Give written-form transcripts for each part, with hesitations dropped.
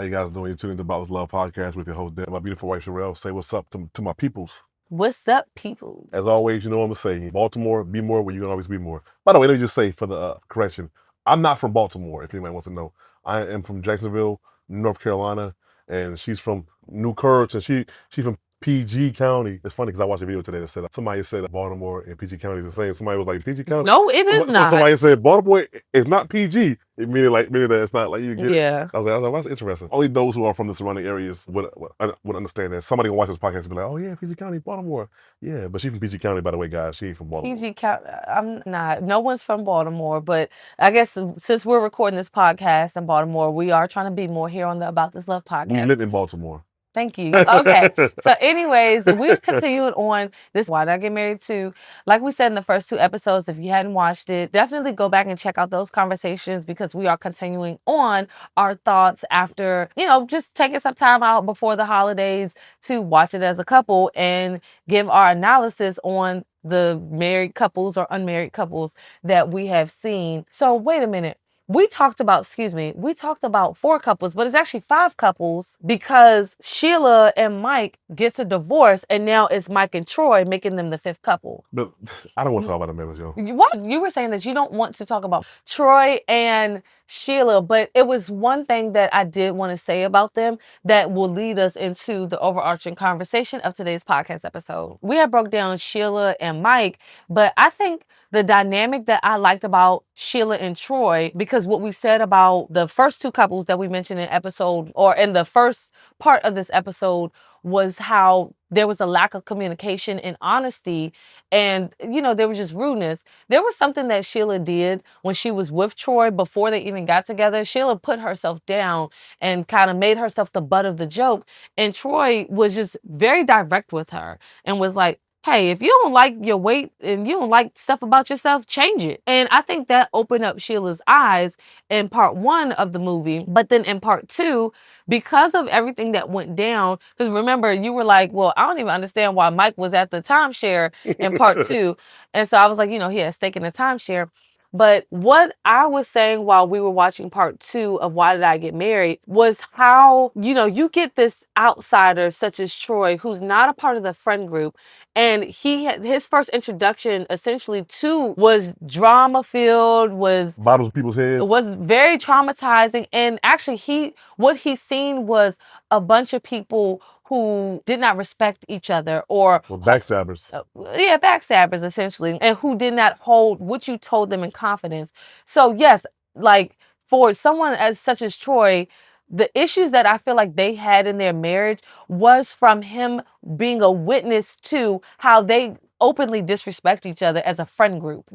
How you guys doing? You're tuning to About This Love podcast with your host, Dan, my beautiful wife, Sherelle. Say what's up to my peoples. What's up, people? As always, you know what I'm going to say. Baltimore, be more where you can always be more. By the way, let me just say for the correction, I'm not from Baltimore, if anybody wants to know. I am from Jacksonville, North Carolina, and she's from New Curts, and she's from PG County. It's funny because I watched a video today that said somebody said Baltimore and PG County is the same. Somebody was like, PG County? No, it is not. Somebody said Baltimore is not PG. Meaning that it's not like you get Yeah. it. I was like, that's interesting. Only those who are from the surrounding areas would understand that. Somebody gonna watch this podcast and be like, oh yeah, PG County, Baltimore. Yeah, but she's from PG County, by the way, guys. She ain't from Baltimore. PG County. I'm not. No one's from Baltimore, but I guess since we're recording this podcast in Baltimore, we are trying to be more here on the About This Love podcast. We live in Baltimore. Thank you. Okay. So anyways, we've continued on this Why Did I Get Married To? Like we said in the first 2 episodes, if you hadn't watched it, definitely go back and check out those conversations because we are continuing on our thoughts after, just taking some time out before the holidays to watch it as a couple and give our analysis on the married couples or unmarried couples that we have seen. So wait a minute. We talked about 4 couples, but it's actually 5 couples because Sheila and Mike gets a divorce and now it's Mike and Troy making them the 5th couple. But I don't want to talk about the marriage, yo. What? You were saying that you don't want to talk about Troy and Sheila, but it was one thing that I did want to say about them that will lead us into the overarching conversation of today's podcast episode. We have broke down Sheila and Mike, but I think the dynamic that I liked about Sheila and Troy, because what we said about the first 2 couples that we mentioned in the first part of this episode was how there was a lack of communication and honesty and, there was just rudeness. There was something that Sheila did when she was with Troy before they even got together. Sheila put herself down and kind of made herself the butt of the joke. And Troy was just very direct with her and was like, hey, if you don't like your weight and you don't like stuff about yourself, change it. And I think that opened up Sheila's eyes in part 1 of the movie. But then in part 2, because of everything that went down, because remember, you were like, well, I don't even understand why Mike was at the timeshare in part 2. And so I was like, he had a stake in the timeshare. But what I was saying while we were watching part 2 of Why Did I Get Married was how, you get this outsider such as Troy, who's not a part of the friend group. And his first introduction essentially was drama filled, was bottles of people's heads, was very traumatizing. And actually what he seen was a bunch of people who did not respect each other or backstabbers. Backstabbers essentially, and who did not hold what you told them in confidence. So yes, like for someone such as Troy, the issues that I feel like they had in their marriage was from him being a witness to how they openly disrespect each other as a friend group,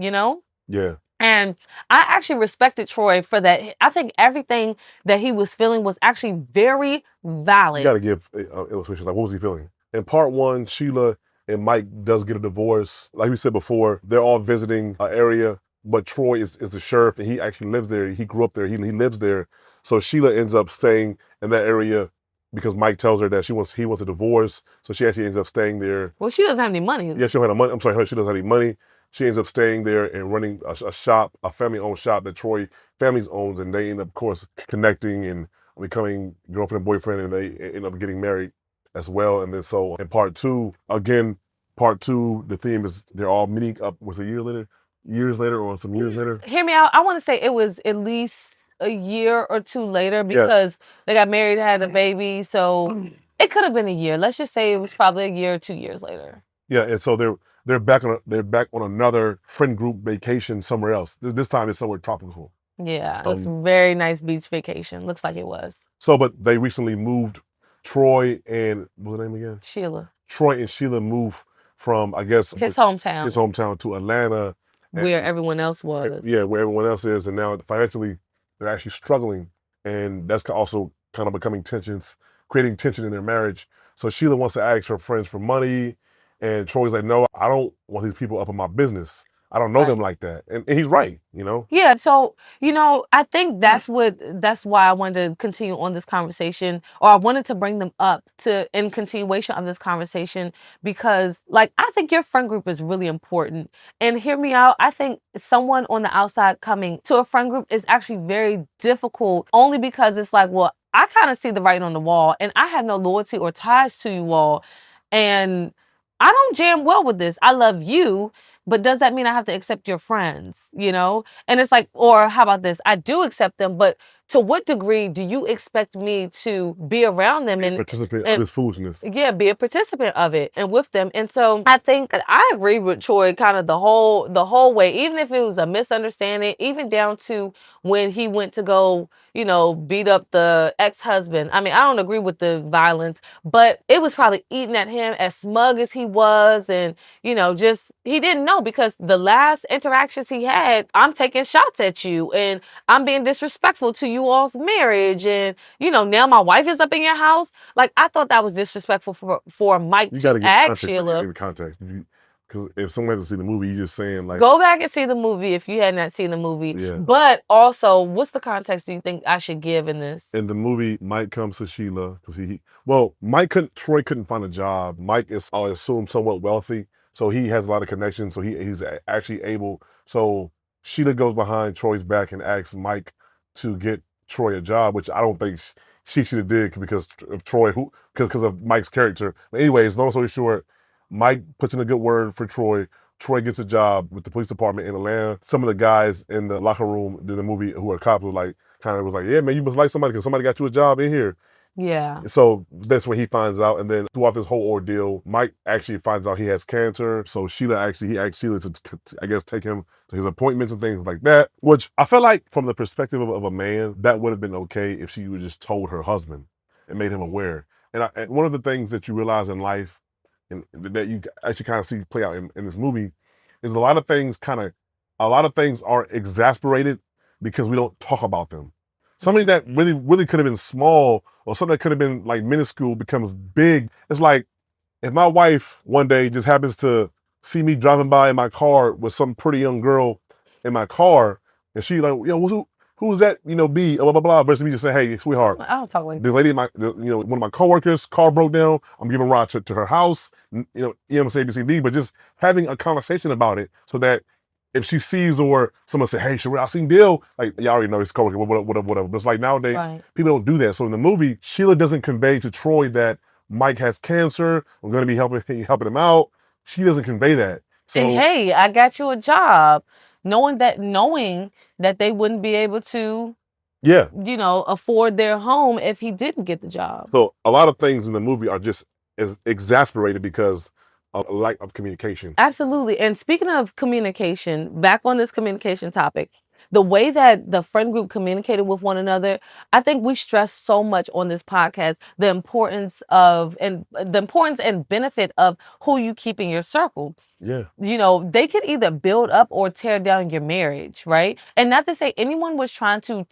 Yeah. And I actually respected Troy for that. I think everything that he was feeling was actually very valid. You got to give illustrations. Like, what was he feeling? In part 1, Sheila and Mike does get a divorce. Like we said before, they're all visiting an area, but Troy is the sheriff, and he actually lives there. He grew up there. He lives there. So Sheila ends up staying in that area because Mike tells her that he wants a divorce. So she actually ends up staying there. Well, she doesn't have any money. Yeah, she don't have money. I'm sorry, she doesn't have any money. She ends up staying there and running a shop, a family-owned shop that Troy families owns, and they end up, of course, connecting and becoming girlfriend and boyfriend, and they end up getting married as well. And then so in part 2, the theme is they're all meeting up. Was it years later or some years later? Hear me out. I want to say it was at least a year or 2 later because they got married, had a baby. So it could have been a year. Let's just say it was probably a year or 2 years later. Yeah, and so they're back on another friend group vacation somewhere else. This time it's somewhere tropical. Yeah, it was a very nice beach vacation. Looks like it was. So, but they recently moved. Troy and what was her name again? Sheila. Troy and Sheila moved from, I guess, his hometown to Atlanta, where everyone else was. Yeah, where everyone else is, and now financially they're actually struggling, and that's also kind of creating tension in their marriage. So Sheila wants to ask her friends for money. And Troy's like, no, I don't want these people up in my business. I don't know them like that. And he's right, Yeah. So, I think that's why I wanted to continue on this conversation, or I wanted to bring them up in continuation of this conversation, because I think your friend group is really important. And hear me out. I think someone on the outside coming to a friend group is actually very difficult, only because it's like, well, I kind of see the writing on the wall, and I have no loyalty or ties to you all. And I don't jam well with this. I love you, but does that mean I have to accept your friends? And it's like, or how about this? I do accept them, but to what degree do you expect me to be around them and participate in this foolishness? Yeah, be a participant of it and with them. And so I think I agree with Troy kind of the whole way, even if it was a misunderstanding, even down to when he went to go, beat up the ex-husband. I mean, I don't agree with the violence, but it was probably eating at him, as smug as he was, and just he didn't know, because the last interactions he had, I'm taking shots at you and I'm being disrespectful to you all's marriage, and now my wife is up in your house. Like, I thought that was disrespectful for Mike to ask Sheila. You got to get context. Because if someone hasn't seen the movie, you're just saying like... Go back and see the movie if you had not seen the movie. Yeah. But also, what's the context do you think I should give in this? In the movie, Mike comes to Sheila because Troy couldn't find a job. Mike is, I assume, somewhat wealthy, so he has a lot of connections. So he's actually able. So Sheila goes behind Troy's back and asks Mike to get Troy a job, which I don't think she should have did because of Troy, because of Mike's character. But anyways, long story short, Mike puts in a good word for Troy. Troy gets a job with the police department in Atlanta. Some of the guys in the locker room in the movie who are cops were like, yeah, man, you must like somebody because somebody got you a job in here. Yeah. So that's when he finds out. And then throughout this whole ordeal, Mike actually finds out he has cancer. So he asked Sheila to I guess, take him to his appointments and things like that, which I feel like from the perspective of a man, that would have been okay if she would just told her husband and made him aware. And one of the things that you realize in life, and that you actually kind of see play out in this movie, is a lot of things are exasperated because we don't talk about them. Something that really, really could have been small, or something that could have been like minuscule, becomes big. It's like if my wife one day just happens to see me driving by in my car with some pretty young girl in my car, and she like, yo, who's that? B, blah blah blah. Versus me just say, hey, sweetheart, I don't talk like the lady one of my coworkers' car broke down. I'm giving a ride to her house. I'm saying ABCD, but just having a conversation about it so that if she sees or someone say, hey, Sheree, I seen Dill, like, y'all already know his coworker, whatever. But it's like nowadays, people don't do that. So in the movie, Sheila doesn't convey to Troy that Mike has cancer. I'm going to be helping him out. She doesn't convey that. So, and hey, I got you a job, knowing that they wouldn't be able to, afford their home if he didn't get the job. So a lot of things in the movie are just exasperated because of lack of communication. Absolutely. And speaking of communication, back on this communication topic, the way that the friend group communicated with one another, I think we stress so much on this podcast the importance and benefit of who you keep in your circle. Yeah. They could either build up or tear down your marriage, right? And not to say anyone was trying to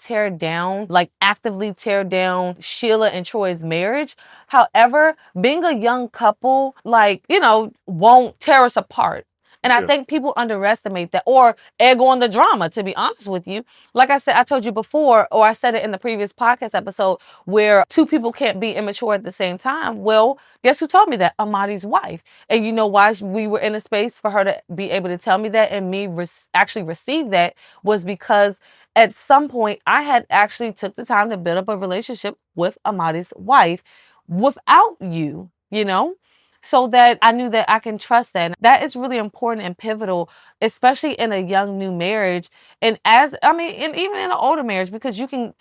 actively tear down Sheila and Troy's marriage. However, being a young couple, won't tear us apart. And I think people underestimate that or egg on the drama, to be honest with you. Like I said, I told you before, or I said it in the previous podcast episode, where two people can't be immature at the same time. Well, guess who told me that? Amadi's wife. And you know why we were in a space for her to be able to tell me that and me actually receive that was because at some point I had actually took the time to build up a relationship with Amadi's wife without you, so that I knew that I can trust that. And that is really important and pivotal, especially in a young new marriage. And and even in an older marriage, because you can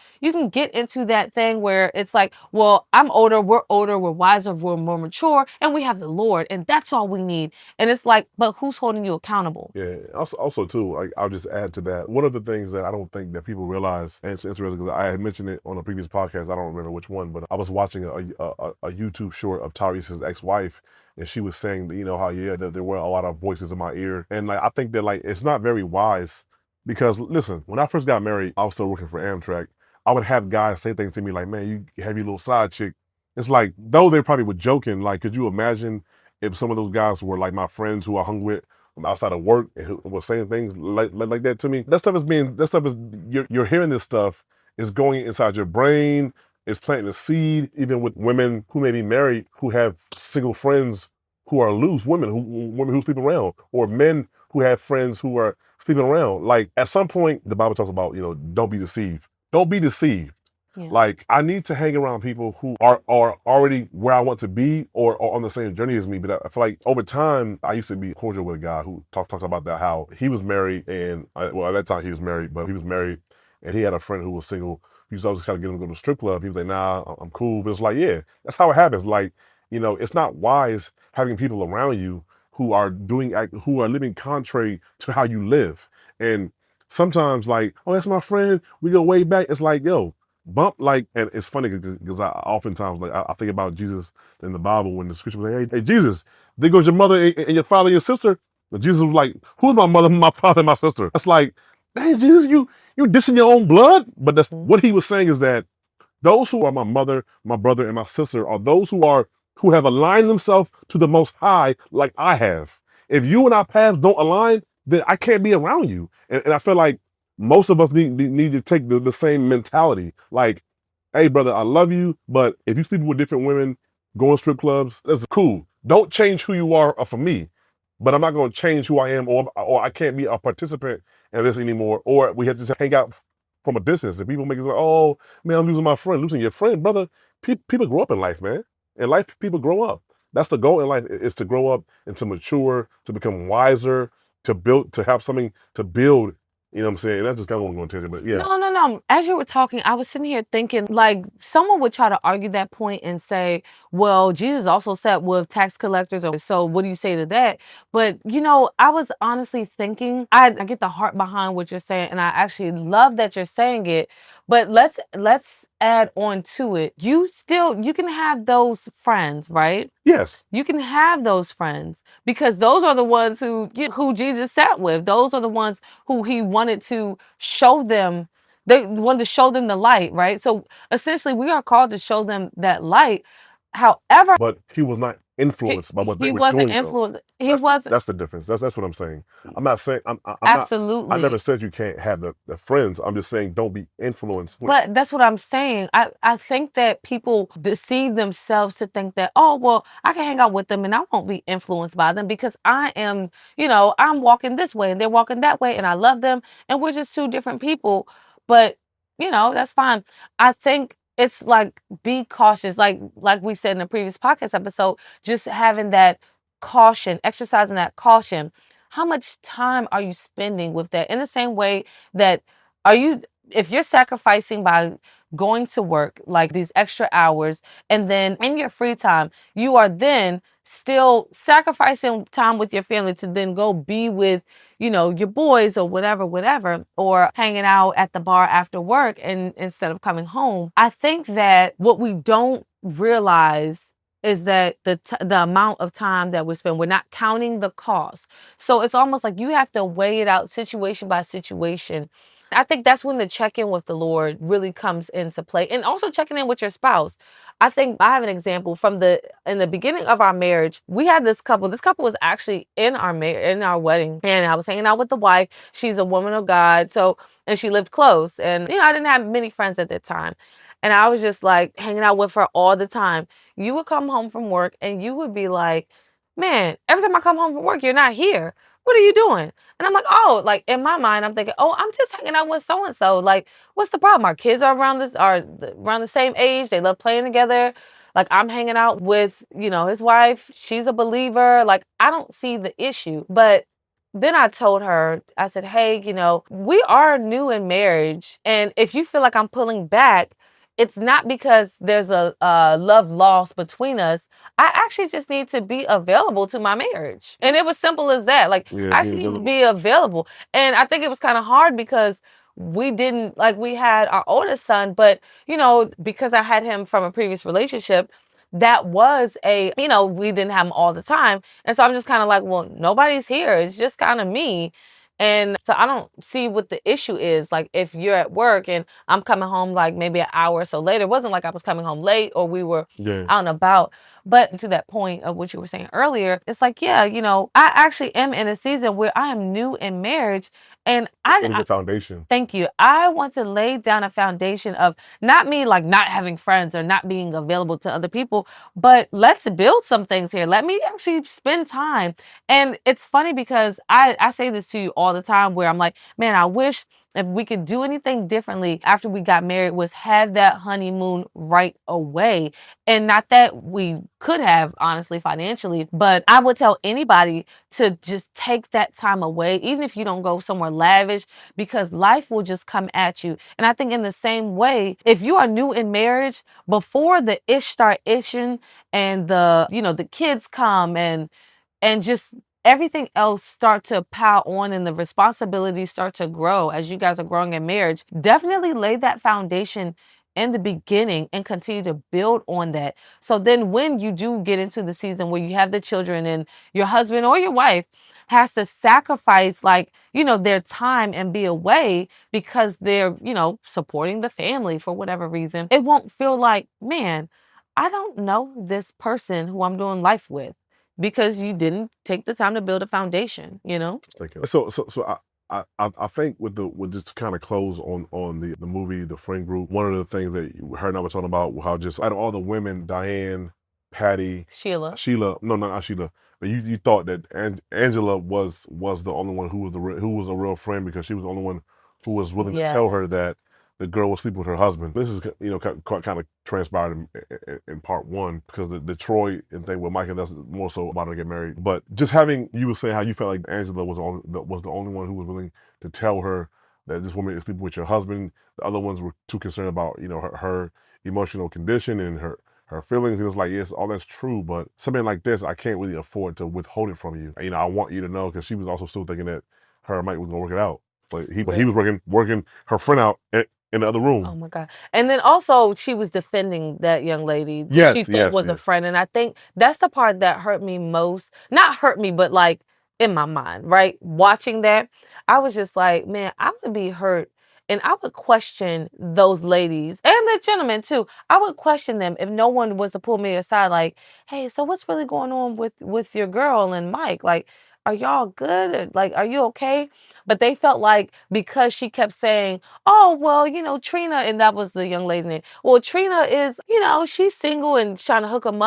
get into that thing where it's like, well, I'm older, we're wiser, we're more mature, and we have the Lord, and that's all we need. And it's like, but who's holding you accountable? Yeah. Also too, like, I'll just add to that. One of the things that I don't think that people realize, and it's interesting because I had mentioned it on a previous podcast, I don't remember which one, but I was watching a YouTube short of Tyrese's ex-wife, and she was saying, how, that there were a lot of voices in my ear. And I think that it's not very wise because, listen, when I first got married, I was still working for Amtrak. I would have guys say things to me like, man, you have your little side chick. It's like, though they probably were joking, like, could you imagine if some of those guys were like my friends who I hung with outside of work and who were saying things like that to me? You're hearing this stuff, is going inside your brain. It's planting a seed, even with women who may be married, who have single friends who are loose, women who sleep around, or men who have friends who are sleeping around. Like, at some point, the Bible talks about, don't be deceived. Don't be deceived. Yeah. Like, I need to hang around people who are already where I want to be or on the same journey as me. But I feel like over time, I used to be cordial with a guy who talked about that, how he was married and, well, at that time he was married, but he was married and he had a friend who was single. He used to always kind of get him to go to the strip club. He was like, nah, I'm cool. But it's like, yeah, that's how it happens. Like, it's not wise having people around you who are living contrary to how you live. And sometimes, like, oh, that's my friend, we go way back. It's like, yo, bump, like, and it's funny because I oftentimes, like, I think about Jesus in the Bible when the scripture was like, hey, Jesus, there goes your mother and your father and your sister. And Jesus was like, who's my mother, my father, and my sister? That's like, hey, Jesus, you dissing your own blood. But that's what he was saying, is that those who are my mother, my brother, and my sister are those who have aligned themselves to the Most High, like I have. If you and our paths don't align, then I can't be around you. And I feel like most of us need to take the same mentality. Like, hey, brother, I love you, but if you sleep with different women, going strip clubs, that's cool. Don't change who you are for me, but I'm not going to change who I am, or I can't be a participant in this anymore, or we have to just hang out from a distance. And people make it like, oh, man, I'm losing my friend. Losing your friend, brother. People grow up in life, man. In life, people grow up. That's the goal in life, is to grow up and to mature, to become wiser, to build, to have something to build. You know what I'm saying? And that's just kind of what I'm going to tell you, but yeah. No. As you were talking, I was sitting here thinking, like, someone would try to argue that point and say, well, Jesus also sat with tax collectors. Or so what do you say to that? But, I was honestly thinking, I get the heart behind what you're saying. And I actually love that you're saying it. But let's add on to it. You can have those friends, right? Yes. You can have those friends because those are the ones who Jesus sat with. Those are the ones who he wanted to show them. They wanted to show them the light, right? So essentially, we are called to show them that light. However, but he was not influenced by what they he were wasn't doing, though. influenced. He wasn't. That's the difference. That's what I'm saying. I'm not saying I'm not. I Absolutely. never said you can't have the friends. I'm just saying don't be influenced. But that's what I'm saying. I think that people deceive themselves to think that, oh, well, I can hang out with them and I won't be influenced by them because I am, I'm walking this way and they're walking that way and I love them and we're just two different people. But, that's fine. I think it's like, be cautious. Like we said in the previous podcast episode, just having that caution, exercising that caution. How much time are you spending with that? In the same way that, are you if you're sacrificing by going to work, like these extra hours, and then in your free time, you are then still sacrificing time with your family to then go be with, your boys or whatever, or hanging out at the bar after work and instead of coming home. I think that what we don't realize is that the amount of time that we spend, we're not counting the cost. So it's almost like you have to weigh it out situation by situation. I think that's when the check-in with the Lord really comes into play, and also checking in with your spouse. I think I have an example in the beginning of our marriage. We had this couple. This couple was actually in our wedding, and I was hanging out with the wife. She's a woman of God, and she lived close, and I didn't have many friends at that time. And I was just like hanging out with her all the time. You would come home from work and you would be like, man, every time I come home from work, you're not here. What are you doing? And I'm like, oh, like in my mind, I'm thinking, oh, I'm just hanging out with so and so. Like, what's the problem? Our kids are around the same age. They love playing together. Like, I'm hanging out with, his wife. She's a believer. Like, I don't see the issue. But then I told her, I said, hey, we are new in marriage. And if you feel like I'm pulling back, it's not because there's a love lost between us. I actually just need to be available to my marriage. And it was simple as that. Like, Yeah, I need to be available. And I think it was kind of hard because we didn't, like, we had our oldest son, but, because I had him from a previous relationship, that was we didn't have him all the time. And so I'm just kind of like, well, nobody's here. It's just kind of me. And so I don't see what the issue is. Like, if you're at work and I'm coming home like maybe an hour or so later, it wasn't like I was coming home late or we were out and about. But to that point of what you were saying earlier, it's like, yeah, I actually am in a season where I am new in marriage, and the foundation. Thank you. I want to lay down a foundation of not me like not having friends or not being available to other people, but let's build some things here. Let me actually spend time. And it's funny because I say this to you all the time where I'm like, man, I wish if we could do anything differently after we got married, was have that honeymoon right away. And not that we could have, honestly, financially, but I would tell anybody to just take that time away, even if you don't go somewhere lavish, because life will just come at you. And I think in the same way, if you are new in marriage, before the ish start ishing and the kids come and just everything else start to pile on and the responsibilities start to grow as you guys are growing in marriage, definitely lay that foundation in the beginning and continue to build on that. So then when you do get into the season where you have the children and your husband or your wife has to sacrifice their time and be away because they're, supporting the family for whatever reason, it won't feel like, man, I don't know this person who I'm doing life with because you didn't take the time to build a foundation, So I think with just kind of close on the movie The Friend Group, one of the things that her and I were talking about, how just out of all the women, Diane, Patty, Sheila, no, not Sheila, but you thought that Angela was the only one who was a real friend because she was the only one who was willing to tell her that the girl was sleeping with her husband. This is kind of transpired in part one because the Troy and thing with Micah, that's more so about to get married. But just having you were saying how you felt like Angela was the only one who was willing to tell her that this woman is sleeping with your husband. The other ones were too concerned about her emotional condition and her feelings. It was like, yes, all that's true, but something like this, I can't really afford to withhold it from you. I want you to know, because she was also still thinking that her and Mike was gonna work it out, but he was working her friend out in the other room. Oh my God. And then also she was defending that young lady she thought was a friend. And I think that's the part that hurt me most. Not hurt me, but like in my mind, right? Watching that, I was just like, man, I would be hurt. And I would question those ladies and the gentlemen too. I would question them if no one was to pull me aside, like, hey, so what's really going on with your girl and Mike? Like, are y'all good? Like, are you okay? But they felt like because she kept saying, oh, well, Trina, and that was the young lady's name. Well, Trina is, she's single and trying to hook her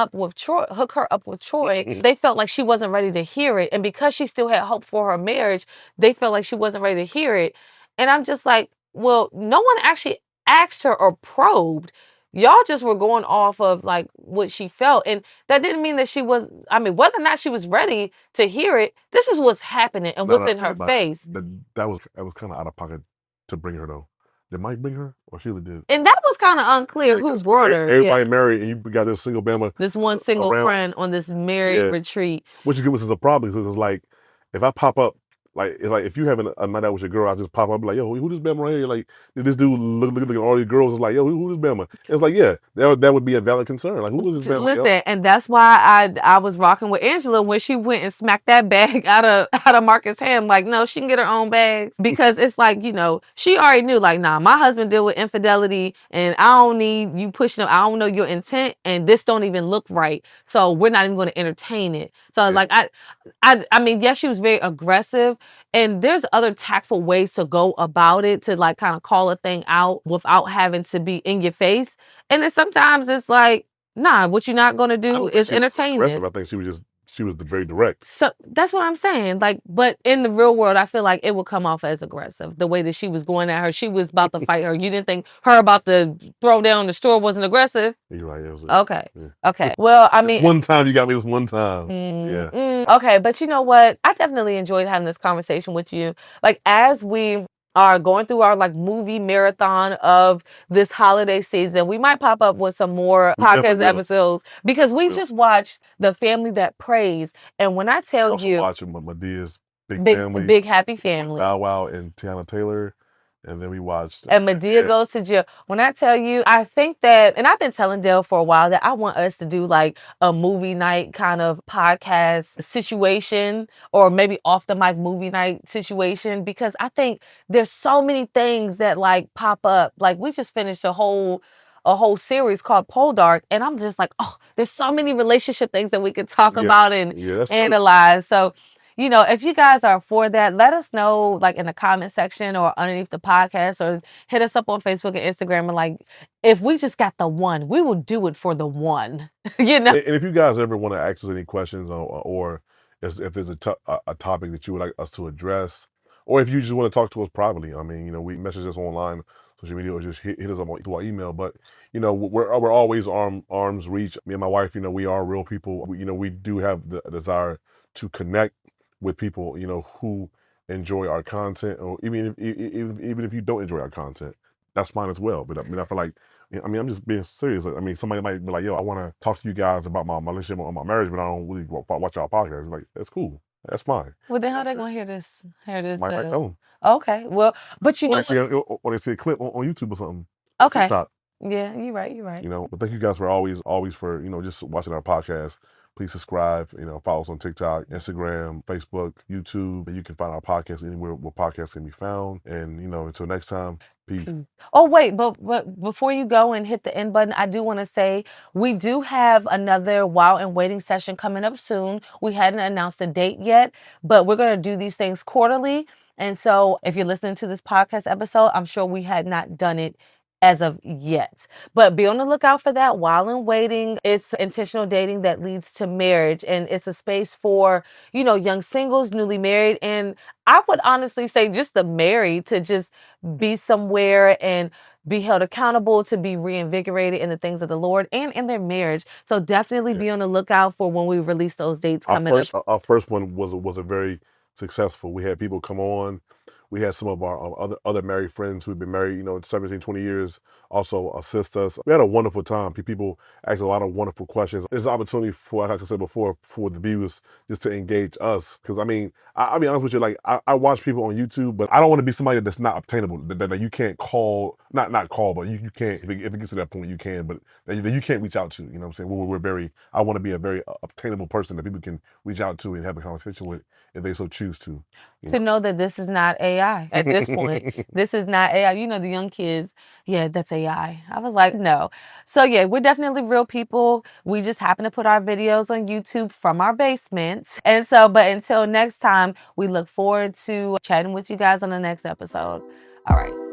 up with Troy. They felt like she wasn't ready to hear it. And because she still had hope for her marriage, they felt like she wasn't ready to hear it. And I'm just like, well, no one actually asked her or probed. Y'all just were going off of like what she felt. And that didn't mean that whether or not she was ready to hear it, this is what's happening and within her face. That was kind of out of pocket to bring her though. Did Mike bring her or Sheila did? And that was kind of unclear who brought her. Everybody married and you got this single Bama. This one single friend on this married retreat. Which is a problem because it's like, if I pop up, if you having a night out with your girl, I just pop up like, yo, who this Bama right here? Like, this dude look at all these girls is like, yo, who this Bama? It's like, yeah, that would be a valid concern. Like, who is this Bama? Listen, and that's why I was rocking with Angela when she went and smacked that bag out of Marcus' hand. Like, no, she can get her own bags because it's like, she already knew, like, nah, my husband deal with infidelity and I don't need you pushing him. I don't know your intent and this don't even look right. So we're not even going to entertain it. So like, I mean, yes, she was very aggressive. And there's other tactful ways to go about it to like kind of call a thing out without having to be in your face. And then sometimes it's like, nah, what you're not going to do is entertain this. I think she was very direct. So that's what I'm saying. Like, but in the real world, I feel like it would come off as aggressive. The way that she was going at her, she was about to fight her. You didn't think her about to throw down the store wasn't aggressive? You're right. It was okay. Okay. Well, I mean, one time you got me this one time. Yeah. Okay, but you know what? I definitely enjoyed having this conversation with you. Like, as we are going through our like movie marathon of this holiday season, we might pop up with some more podcast episodes because we just watched The Family That Prays. And when I tell you, watching Medea's Big Happy Family, Bow Wow and Tiana Taylor. And then we watched. And Madea Goes to Jail. When I tell you, I think that, and I've been telling Dale for a while that I want us to do like a movie night kind of podcast situation or maybe off the mic movie night situation because I think there's so many things that like pop up. Like we just finished a whole series called Poldark, and I'm just like, oh, there's so many relationship things that we could talk about and analyze. So if you guys are for that, let us know like in the comment section or underneath the podcast or hit us up on Facebook and Instagram. And like, if we just got the one, we will do it for the one, And if you guys ever want to ask us any questions or if there's a topic that you would like us to address or if you just want to talk to us privately, I mean, we message us online, social media, or just hit us up through our email. But we're always arms reach. Me and my wife, we are real people. We do have the desire to connect with people, who enjoy our content, or even if you don't enjoy our content, that's fine as well. But I mean, I feel like, I'm just being serious. Like, I mean, somebody might be like, "Yo, I want to talk to you guys about my relationship or my marriage, but I don't really watch our podcast." Like, that's cool. That's fine. Well, then how they gonna hear this? Might tell them. Okay. Well, but you Or know they see, or they see a clip on YouTube or something. Okay. TikTok. Yeah, you're right. You're right. But thank you guys for always for, just watching our podcast. Please subscribe, follow us on TikTok, Instagram, Facebook, YouTube. You can find our podcast anywhere where podcasts can be found. And, until next time, peace. Oh, wait, but before you go and hit the end button, I do want to say we do have another Wow and Waiting session coming up soon. We hadn't announced the date yet, but we're going to do these things quarterly. And so if you're listening to this podcast episode, I'm sure we had not done it as of yet. But be on the lookout for that. While in waiting, it's intentional dating that leads to marriage. And it's a space for, young singles, newly married. And I would honestly say just the married to just be somewhere and be held accountable, to be reinvigorated in the things of the Lord and in their marriage. So definitely be on the lookout for when we release those dates coming up. Our first one was a very successful. We had people come on. We had some of our other married friends who've been married, 17, 20 years, also assist us. We had a wonderful time. People asked a lot of wonderful questions. There's an opportunity for, like I said before, for the viewers just to engage us. Because, I mean, I'll be honest with you, like, I watch people on YouTube, but I don't want to be somebody that's not obtainable, that you can't call, not call, but you can't, if it gets to that point, you can, but that you can't reach out to, you know what I'm saying? I want to be a very obtainable person that people can reach out to and have a conversation with if they so choose to. To know that this is not AI at this point. This is not AI. The young kids, yeah, that's AI. I was like, no. So yeah, we're definitely real people. We just happen to put our videos on YouTube from our basements. And so, but until next time, we look forward to chatting with you guys on the next episode. All right.